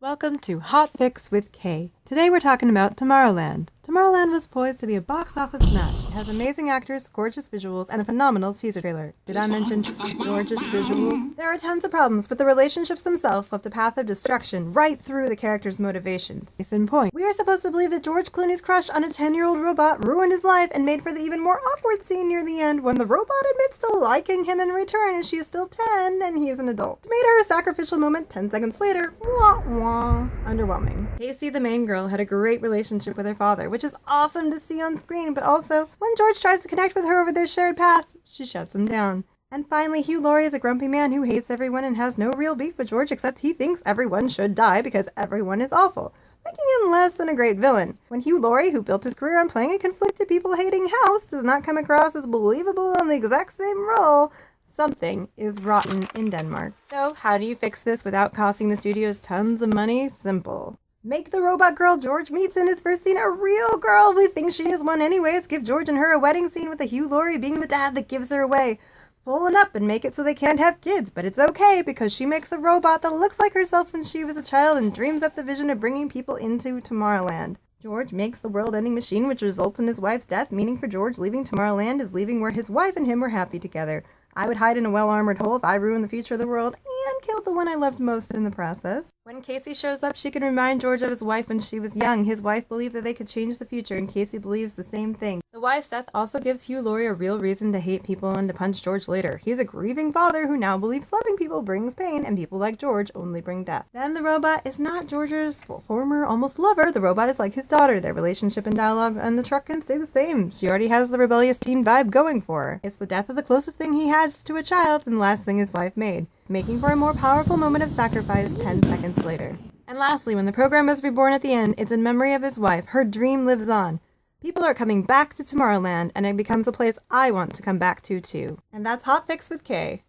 Welcome to Hot Fix with Kay. Today we're talking about Tomorrowland. Tomorrowland was poised to be a box office smash. It has amazing actors, gorgeous visuals, and a phenomenal teaser trailer. Did I mention gorgeous visuals? There are tons of problems, but the relationships themselves left a path of destruction right through the characters' motivations. Case in point, we are supposed to believe that George Clooney's crush on a 10-year-old robot ruined his life and made for the even more awkward scene near the end when the robot admits to liking him in return as she is still 10 and he is an adult. It made her a sacrificial moment 10 seconds later. Wah wah. Underwhelming. Casey, the main girl, had a great relationship with her father, which is awesome to see on screen, but also, when George tries to connect with her over their shared past, she shuts him down. And finally, Hugh Laurie is a grumpy man who hates everyone and has no real beef with George except he thinks everyone should die because everyone is awful, making him less than a great villain. When Hugh Laurie, who built his career on playing a conflicted people-hating house, does not come across as believable in the exact same role, something is rotten in Denmark. So, how do you fix this without costing the studios tons of money? Simple. Make the robot girl George meets in his first scene a real girl who thinks she is one anyways. Give George and her a wedding scene with a Hugh Laurie being the dad that gives her away. Pull it up and make it so they can't have kids, but it's okay because she makes a robot that looks like herself when she was a child and dreams up the vision of bringing people into Tomorrowland. George makes the world-ending machine which results in his wife's death, meaning for George leaving Tomorrowland is leaving where his wife and him were happy together. I would hide in a well-armored hole if I ruined the future of the world and killed the one I loved most in the process. When Casey shows up, she can remind George of his wife when she was young. His wife believed that they could change the future, and Casey believes the same thing. The wife's death also gives Hugh Laurie a real reason to hate people and to punch George later. He's a grieving father who now believes loving people brings pain, and people like George only bring death. Then the robot is not George's former almost lover. The robot is like his daughter. Their relationship and dialogue and the truck can stay the same. She already has the rebellious teen vibe going for her. It's the death of the closest thing he has to a child and the last thing his wife made, making for a more powerful moment of sacrifice 10 seconds later. And lastly, when the program is reborn at the end, it's in memory of his wife. Her dream lives on. People are coming back to Tomorrowland, and it becomes a place I want to come back to too. And that's Hot Fix with Kay.